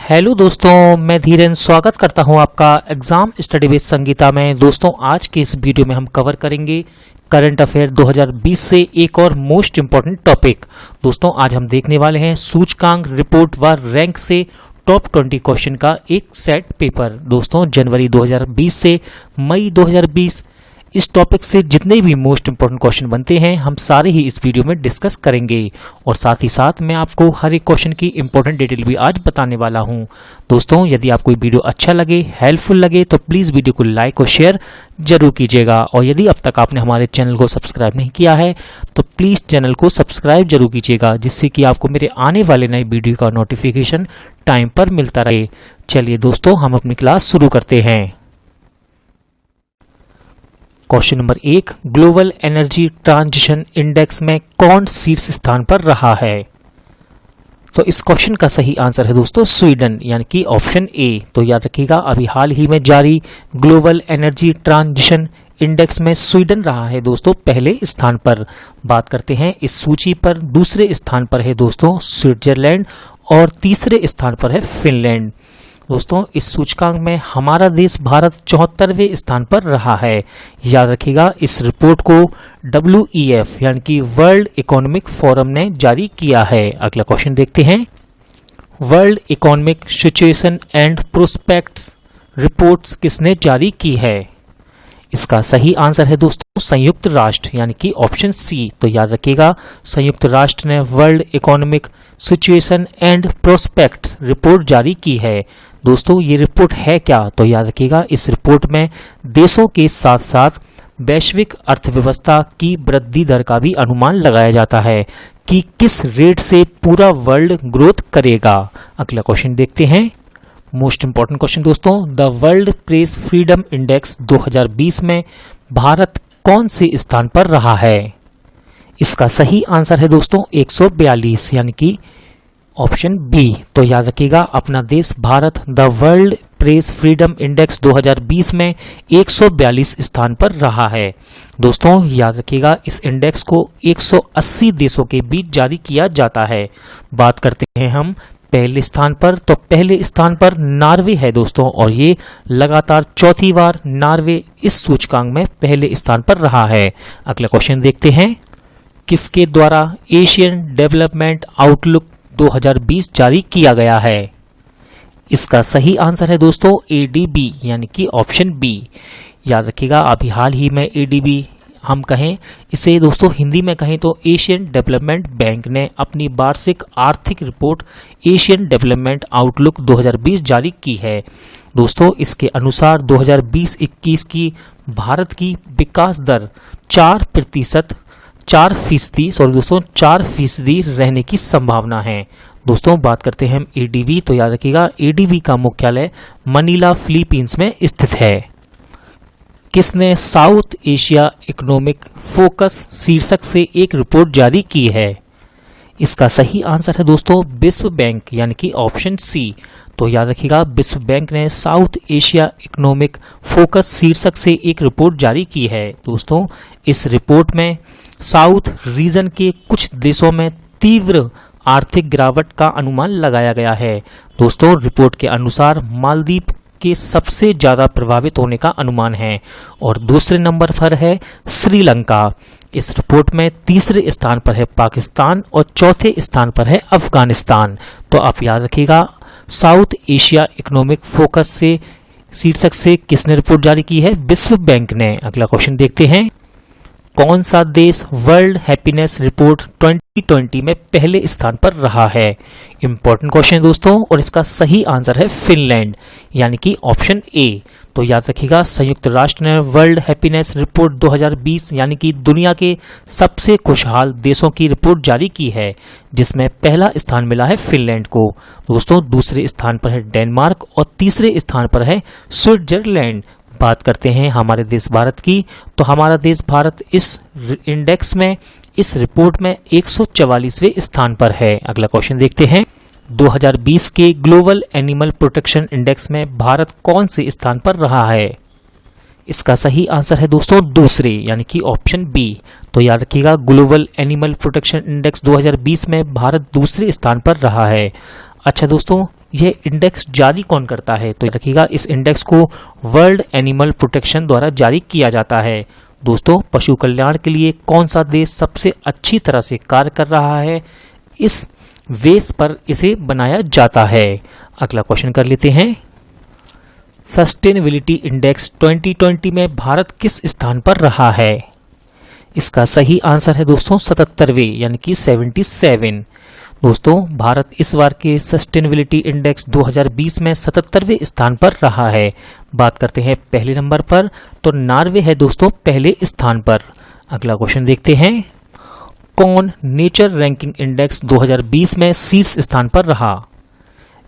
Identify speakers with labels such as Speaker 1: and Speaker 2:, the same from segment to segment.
Speaker 1: Hello दोस्तों, मैं धीरेन स्वागत करता हूं आपका एग्जाम स्टडी विद संगीता में। दोस्तों, आज के इस वीडियो में हम कवर करेंगे करंट अफेयर 2020 से एक और मोस्ट इंपॉर्टेंट टॉपिक। दोस्तों, आज हम देखने वाले हैं सूचकांक रिपोर्ट व रैंक से टॉप 20 क्वेश्चन का एक सेट पेपर। दोस्तों, जनवरी 2020 से मई 2020 इस टॉपिक से जितने भी मोस्ट इंपॉर्टेंट क्वेश्चन बनते हैं हम सारे ही इस वीडियो में डिस्कस करेंगे और साथ ही साथ मैं आपको हर एक क्वेश्चन की इंपॉर्टेंट डिटेल भी आज बताने वाला हूं। दोस्तों, यदि आपको वीडियो अच्छा लगे, हेल्पफुल लगे तो प्लीज़ वीडियो को लाइक और शेयर जरूर कीजिएगा। और यदि अब तक आपने हमारे चैनल को सब्सक्राइब नहीं किया है तो प्लीज़ चैनल को सब्सक्राइब जरूर कीजिएगा, जिससे कि आपको मेरे आने वाले नए वीडियो का नोटिफिकेशन टाइम पर मिलता रहे। चलिए दोस्तों, हम अपनी क्लास शुरू करते हैं। Question number 1, global energy transition index में कौन शीर्ष स्थान पर रहा है? तो इस क्वेश्चन का सही आंसर है दोस्तों स्वीडन, यानी कि ऑप्शन ए। तो याद रखिएगा, अभी हाल ही में जारी ग्लोबल एनर्जी ट्रांजिशन इंडेक्स में स्वीडन रहा है दोस्तों पहले स्थान पर। बात करते हैं इस सूची पर दूसरे स्थान पर है दोस्तों स्विट्जरलैंड और तीसरे स्थान पर है फिनलैंड। दोस्तों, इस सूचकांक में हमारा देश भारत 74वें स्थान पर रहा है। याद रखिएगा, इस रिपोर्ट को WEF यानी कि वर्ल्ड इकोनॉमिक फोरम ने जारी किया है। अगला क्वेश्चन देखते हैं। World economic situation and prospects reports किसने जारी की है? इसका सही आंसर है दोस्तों संयुक्त राष्ट्र, यानी कि ऑप्शन सी। तो याद रखिएगा, संयुक्त राष्ट्र ने world economic situation and prospects report जारी की है। दोस्तों, ये रिपोर्ट है क्या? तो याद रखिएगा, इस रिपोर्ट में देशों के साथ साथ वैश्विक अर्थव्यवस्था की वृद्धि दर का भी अनुमान लगाया जाता है कि किस रेट से पूरा वर्ल्ड ग्रोथ करेगा। अगला क्वेश्चन देखते हैं। मोस्ट इंपॉर्टेंट क्वेश्चन दोस्तों, the world press freedom index 2020 में भारत कौन से स्थान पर रहा है? इसका सही आंसर है दोस्तों 142, यानी कि ऑप्शन बी। तो याद रखिएगा, अपना देश Bharat the world press freedom index 2020 में 142 स्थान पर रहा है। दोस्तों, याद रखिएगा, इस इंडेक्स को 180 देशों के बीच जारी किया जाता है। बात करते हैं हम पहले स्थान पर, तो पहले स्थान पर नॉर्वे है दोस्तों, और ये लगातार चौथी बार नॉर्वे इस सूचकांक में पहले स्थान पर रहा है। अगला क्वेश्चन देखते हैं। किसके द्वारा एशियन डेवलपमेंट आउटलुक 2020 जारी किया गया है? इसका सही आंसर है दोस्तों ADB, यानी कि ऑप्शन बी। याद रखिएगा, अभी हाल ही में ADB हम कहें इसे दोस्तों हिंदी में कहें तो एशियन डेवलपमेंट बैंक ने अपनी वार्षिक आर्थिक रिपोर्ट एशियन डेवलपमेंट आउटलुक 2020 जारी की है। दोस्तों, इसके अनुसार 2020-21 की भारत की विकास दर 4% रहने की संभावना है। दोस्तों, बात करते हैं हम ADB। तो याद रखिएगा, ADB का मुख्यालय मनीला फिलीपींस में स्थित है। किसने साउथ एशिया इकोनॉमिक फोकस शीर्षक से एक रिपोर्ट जारी की है? इसका सही आंसर है दोस्तों विश्व बैंक, यानी कि ऑप्शन सी। तो याद रखिएगा, विश्व बैंक ने साउथ एशिया इकोनॉमिक फोकस शीर्षक से एक रिपोर्ट जारी की है। दोस्तों, इस रिपोर्ट में साउथ रीजन के कुछ देशों में तीव्र आर्थिक गिरावट का अनुमान लगाया गया है। दोस्तों, रिपोर्ट के अनुसार मालदीव के सबसे ज्यादा प्रभावित होने का अनुमान है और दूसरे नंबर पर है श्रीलंका। इस रिपोर्ट में तीसरे स्थान पर है पाकिस्तान और चौथे स्थान पर है अफगानिस्तान। तो आप याद रखिएगा, साउथ एशिया इकोनॉमिक फोकस से शीर्षक से किसने रिपोर्ट जारी की है? विश्व बैंक ने। अगला क्वेश्चन देखते हैं। कौन सा देश वर्ल्ड हैप्पीनेस रिपोर्ट 2020 में पहले स्थान पर रहा है? इंपॉर्टेंट क्वेश्चन है दोस्तों, और इसका सही आंसर है फिनलैंड, यानी कि ऑप्शन ए। तो याद रखिएगा, संयुक्त राष्ट्र ने वर्ल्ड हैप्पीनेस रिपोर्ट 2020 यानी कि दुनिया के सबसे खुशहाल देशों की रिपोर्ट जारी की है, जिसमें पहला स्थान मिला है फिनलैंड को। दोस्तों, दूसरे स्थान पर है डेनमार्क और तीसरे स्थान पर है स्विट्जरलैंड। बात करते हैं हमारे देश भारत की, तो हमारा देश भारत इस इंडेक्स में इस रिपोर्ट में 144वें स्थान पर है। अगला क्वेश्चन देखते हैं। 2020 के ग्लोबल एनिमल प्रोटेक्शन इंडेक्स में भारत कौन से स्थान पर रहा है? इसका सही आंसर है दोस्तों दूसरे, यानी कि ऑप्शन बी। तो याद रखिएगा, ग्लोबल एनिमल प्रोटेक्शन इंडेक्स 2020 में भारत दूसरे स्थान पर रहा है। अच्छा दोस्तों, यह इंडेक्स जारी कौन करता है? तो रखिएगा, इस इंडेक्स को वर्ल्ड एनिमल प्रोटेक्शन द्वारा जारी किया जाता है। दोस्तों, पशु कल्याण के लिए कौन सा देश सबसे अच्छी तरह से कार्य कर रहा है, इस बेस पर इसे बनाया जाता है। अगला क्वेश्चन कर लेते हैं। सस्टेनेबिलिटी इंडेक्स 2020 में भारत किस स्थान पर रहा है? इसका सही आंसर है दोस्तों 77वें, यानी कि 77। दोस्तों, भारत इस बार के सस्टेनेबिलिटी इंडेक्स 2020 में 77वें स्थान पर रहा है। बात करते हैं पहले नंबर पर, तो नॉर्वे है दोस्तों पहले स्थान पर। अगला क्वेश्चन देखते हैं। कौन नेचर रैंकिंग इंडेक्स 2020 में शीर्ष स्थान पर रहा?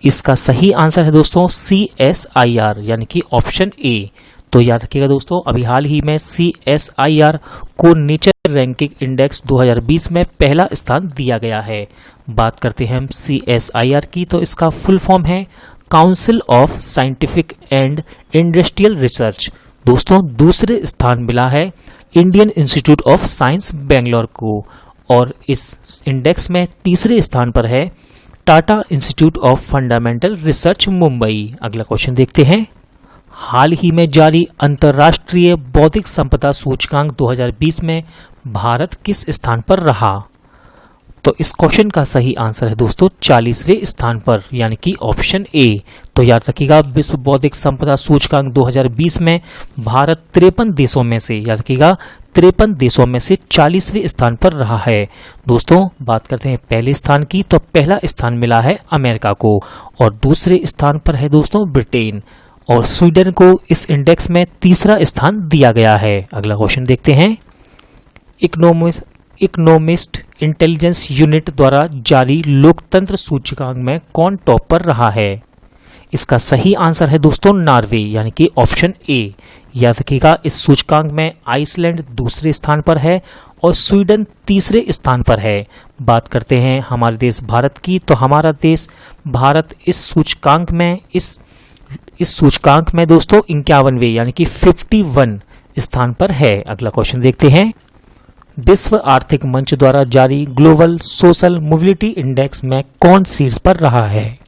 Speaker 1: इसका सही आंसर है दोस्तों CSIR, यानी कि ऑप्शन ए। तो याद रखिएगा दोस्तों, अभी हाल ही में CSIR को नेचर रैंकिंग इंडेक्स 2020 में पहला स्थान दिया गया है। बात करते हैं हम CSIR की, तो इसका फुल फॉर्म है council of scientific and industrial research. दोस्तों, दूसरे स्थान मिला है Indian institute of science Bangalore को, और इस इंडेक्स में तीसरे स्थान पर है Tata institute of fundamental research Mumbai. अगला क्वेश्चन देखते हैं। हाल ही में जारी अंतर्राष्ट्रीय बौद्धिक संपदा सूचकांक 2020 में भारत किस स्थान पर रहा? तो इस क्वेश्चन का सही आंसर है दोस्तों 40वें स्थान पर, यानी कि ऑप्शन ए। तो याद रखिएगा, विश्व बौद्धिक संपदा सूचकांक 2020 में भारत 53 देशों में से, याद रखिएगा 53 देशों में से 40वें स्थान पर रहा है। दोस्तों, बात करते हैं पहले स्थान की, तो पहला स्थान मिला है अमेरिका को, और दूसरे स्थान पर है दोस्तों ब्रिटेन, और स्वीडन को इस इंडेक्स में तीसरा स्थान दिया गया है। अगला क्वेश्चन देखते हैं। इकोनॉमिस्ट इंटेलिजेंस यूनिट द्वारा जारी लोकतंत्र सूचकांक में कौन टॉप पर रहा है? इसका सही आंसर है दोस्तों नॉर्वे, यानी कि ऑप्शन ए। याद रखिएगा, इस सूचकांक में आइसलैंड दूसरे स्थान पर है और स्वीडन तीसरे स्थान पर है। बात करते हैं हमारे देश भारत की, तो हमारा देश भारत इस सूचकांक में दोस्तों 51वें, यानी कि 51 स्थान पर है। अगला क्वेश्चन देखते हैं। विश्व आर्थिक मंच द्वारा जारी ग्लोबल सोशल मोबिलिटी इंडेक्स में कौन शीर्ष पर रहा है?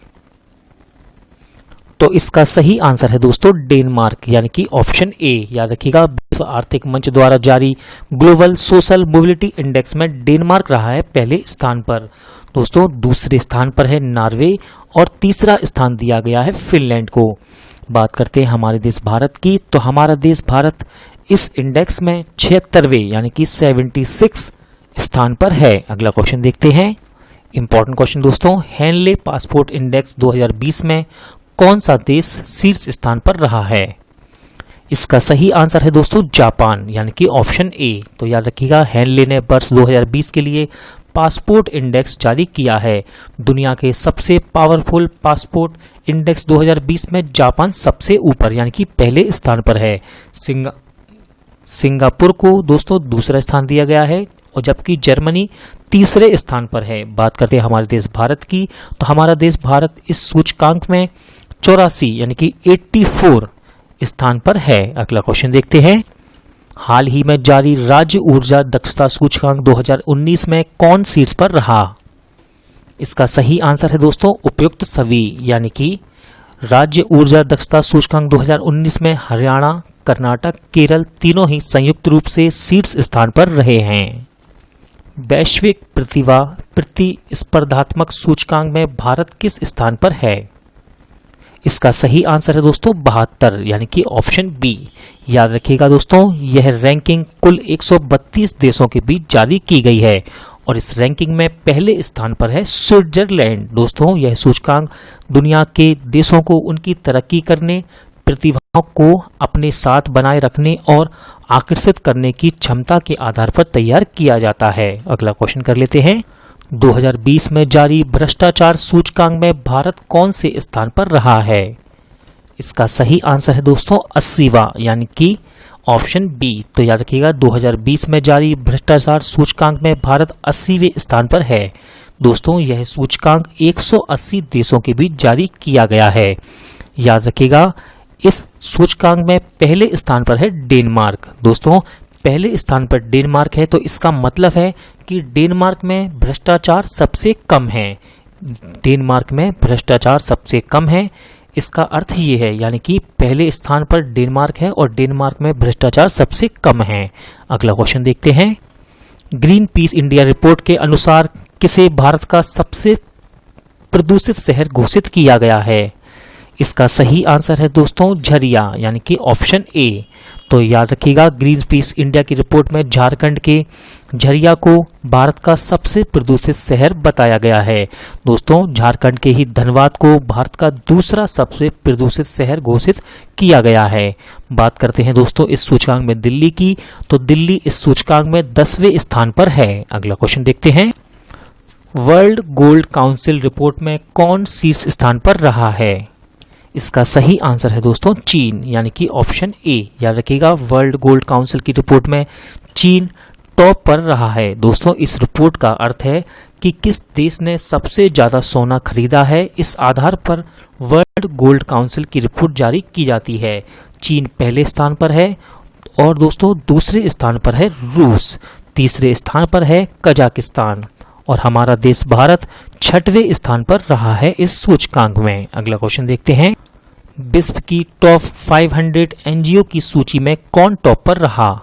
Speaker 1: तो इसका सही आंसर है दोस्तों डेनमार्क, यानी कि ऑप्शन ए। याद रखिएगा, विश्व आर्थिक मंच द्वारा जारी ग्लोबल सोशल मोबिलिटी इंडेक्स में डेनमार्क रहा है पहले स्थान पर। दोस्तों, दूसरे स्थान पर है नॉर्वे, और तीसरा स्थान दिया गया है फिनलैंड को। बात करते हैं हमारे देश भारत की, तो हमारा देश भारत इस इंडेक्स में 76वें, यानी कि 76 स्थान पर है। अगला क्वेश्चन देखते हैं। इंपॉर्टेंट क्वेश्चन दोस्तों। हेनले पासपोर्ट इंडेक्स 2020 में कौन सा देश शीर्ष स्थान पर रहा है? इसका सही आंसर है दोस्तों जापान, यानी कि ऑप्शन ए। तो याद रखिएगा, हेनले ने वर्ष 2020 के लिए पासपोर्ट इंडेक्स जारी किया है। दुनिया के सबसे पावरफुल पासपोर्ट इंडेक्स 2020 में जापान सबसे ऊपर, यानी कि पहले स्थान पर है। सिंगापुर को दोस्तों दूसरा स्थान दिया गया है, और जबकि जर्मनी तीसरे स्थान पर है। बात करते हैं हमारे देश भारत की, तो हमारा देश भारत इस सूचकांक में 84, यानी कि 84 स्थान पर है। अगला क्वेश्चन देखते हैं। हाल ही में जारी राज्य ऊर्जा दक्षता सूचकांक 2019 में कौन शीर्ष पर रहा? इसका सही आंसर है दोस्तों उपयुक्त सभी, यानी कि राज्य ऊर्जा दक्षता सूचकांक 2019 में हरियाणा, कर्नाटक, केरल तीनों ही संयुक्त रूप से शीर्ष स्थान पर रहे हैं। वैश्विक प्रतिस्पर्धात्मक सूचकांक में भारत किस स्थान पर है? इसका सही आंसर है दोस्तों 72, यानी कि ऑप्शन बी। याद रखिएगा दोस्तों, यह रैंकिंग कुल 132 देशों के बीच जारी की गई है, और इस रैंकिंग में पहले स्थान पर है स्विट्जरलैंड। दोस्तों, यह सूचकांक दुनिया के देशों को उनकी तरक्की करने, प्रतिभाओं को अपने साथ बनाए रखने और आकर्षित करने की क्षमता के आधार पर तैयार किया जाता है। अगला क्वेश्चन कर लेते हैं। 2020 में जारी भ्रष्टाचार सूचकांक में भारत कौन से स्थान पर रहा है? इसका सही आंसर है दोस्तों 80वां, यानी कि ऑप्शन बी। तो याद रखिएगा, 2020 में जारी भ्रष्टाचार सूचकांक में भारत 80वें स्थान पर है। दोस्तों, यह सूचकांक 180 देशों के बीच जारी किया गया है। याद रखिएगा, इस सूचकांक में पहले स्थान पर है डेनमार्क। दोस्तों, पहले स्थान पर डेनमार्क है, तो इसका मतलब है कि डेनमार्क में भ्रष्टाचार सबसे कम है। डेनमार्क में भ्रष्टाचार सबसे कम है। इसका अर्थ ये है यानी कि पहले स्थान पर डेनमार्क है और डेनमार्क में भ्रष्टाचार सबसे कम है। अगला क्वेश्चन देखते हैं। ग्रीन पीस इंडिया रिपोर्ट के अनुसार किसे भारत का सबसे प्रदूषित शहर घोषित किया गया है? इसका सही आंसर है दोस्तों झरिया यानी कि ऑप्शन ए। तो याद रखिएगा, ग्रीन पीस इंडिया की रिपोर्ट में झारखंड के झरिया को भारत का सबसे प्रदूषित शहर बताया गया है। दोस्तों झारखंड के ही धनबाद को भारत का दूसरा सबसे प्रदूषित शहर घोषित किया गया है। बात करते हैं दोस्तों इस सूचकांक में दिल्ली की, तो दिल्ली इस सूचकांक में 10वें स्थान पर है। अगला क्वेश्चन देखते हैं। वर्ल्ड गोल्ड काउंसिल रिपोर्ट में कौन शीर्ष स्थान पर रहा है? इसका सही आंसर है दोस्तों चीन यानी कि ऑप्शन ए। याद रखिएगा, वर्ल्ड गोल्ड काउंसिल की रिपोर्ट में चीन टॉप पर रहा है। दोस्तों इस रिपोर्ट का अर्थ है कि किस देश ने सबसे ज्यादा सोना खरीदा है। इस आधार पर वर्ल्ड गोल्ड काउंसिल की रिपोर्ट जारी की जाती है। चीन पहले स्थान पर है और दोस्तों दूसरे स्थान पर है रूस, तीसरे स्थान पर है कजाकिस्तान और हमारा देश भारत 6वें स्थान पर रहा है इस सूचकांक में। अगला क्वेश्चन देखते हैं। विश्व की टॉप 500 एनजीओ की सूची में कौन टॉप पर रहा?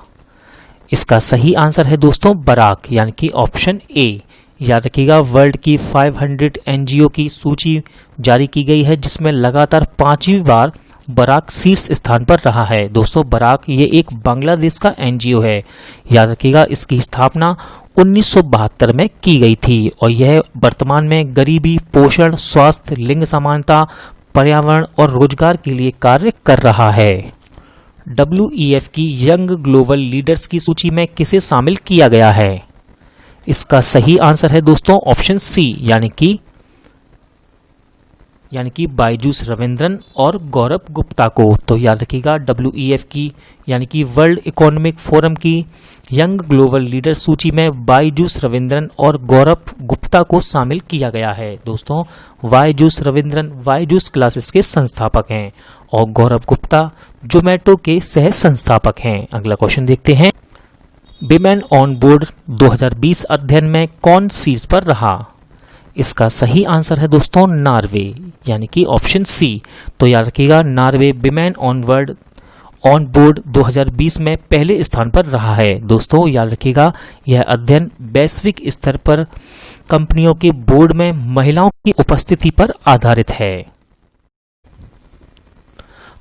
Speaker 1: इसका सही आंसर है दोस्तों बराक यानी कि ऑप्शन ए। याद रखिएगा, वर्ल्ड की 500 एनजीओ की सूची जारी की गई है जिसमें लगातार 5वीं बार बराक शीर्ष स्थान पर रहा है। दोस्तों बराक ये एक बांग्लादेश का एनजीओ है। याद रखिएगा, इसकी स्थापना 1972 में की गई थी और यह वर्तमान में गरीबी, पोषण, स्वास्थ्य, लिंग समानता, पर्यावरण और रोजगार के लिए कार्य कर रहा है। WEF की यंग ग्लोबल लीडर्स की सूची में किसे शामिल किया गया है? इसका सही आंसर है दोस्तों ऑप्शन सी यानी कि बायजूस रविंद्रन और गौरव गुप्ता को। तो याद रखिएगा, WEF की यानी कि वर्ल्ड इकोनॉमिक फोरम की यंग ग्लोबल लीडर सूची में बायजूस रविंद्रन और गौरव गुप्ता को शामिल किया गया है। दोस्तों बायजूस रविंद्रन बायजूस क्लासेस के संस्थापक हैं और गौरव गुप्ता जोमेटो के सह संस्थापक हैं। अगला क्वेश्चन देखते हैं। विमेन ऑन बोर्ड 2020 अध्ययन में कौन शीर्ष पर रहा? इसका सही आंसर है दोस्तों नॉर्वे यानी कि ऑप्शन सी। तो याद रखिएगा, नॉर्वे विमेन ऑन बोर्ड 2020 में पहले स्थान पर रहा है। दोस्तों याद रखिएगा, यह अध्ययन वैश्विक स्तर पर कंपनियों के बोर्ड में महिलाओं की उपस्थिति पर आधारित है।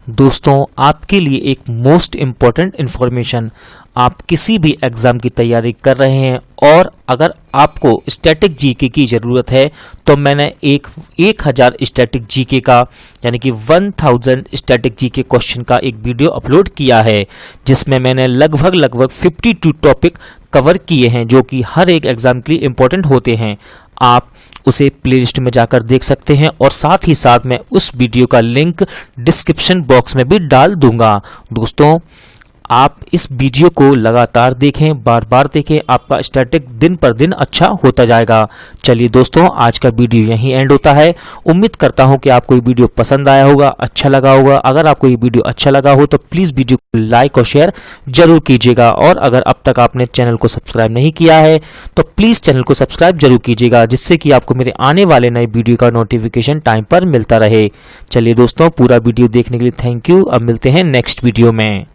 Speaker 1: दोस्तों आपके लिए एक मोस्ट इम्पॉर्टेंट इंफॉर्मेशन, आप किसी भी एग्जाम की तैयारी कर रहे हैं और अगर आपको स्टैटिक जीके की ज़रूरत है तो मैंने 1000 स्टैटिक जीके का यानी कि 1000 स्टैटिक जीके क्वेश्चन का एक वीडियो अपलोड किया है जिसमें मैंने लगभग 52 टॉपिक कवर किए हैं जो कि हर एक एग्जाम के लिए इम्पोर्टेंट होते हैं। आप उसे प्लेलिस्ट में जाकर देख सकते हैं और साथ ही साथ मैं उस वीडियो का लिंक डिस्क्रिप्शन बॉक्स में भी डाल दूंगा। दोस्तों आप इस वीडियो को लगातार देखें, बार बार देखें, आपका स्टैटिक दिन पर दिन अच्छा होता जाएगा। चलिए दोस्तों, आज का वीडियो यहीं एंड होता है। उम्मीद करता हूं कि आपको ये वीडियो पसंद आया होगा, अच्छा लगा होगा। अगर आपको ये वीडियो अच्छा लगा हो तो प्लीज़ वीडियो को लाइक और शेयर जरूर कीजिएगा और अगर अब तक आपने चैनल को सब्सक्राइब नहीं किया है तो प्लीज़ चैनल को सब्सक्राइब जरूर कीजिएगा जिससे कि आपको मेरे आने वाले नए वीडियो का नोटिफिकेशन टाइम पर मिलता रहे। चलिए दोस्तों, पूरा वीडियो देखने के लिए थैंक यू। अब मिलते हैं नेक्स्ट वीडियो में।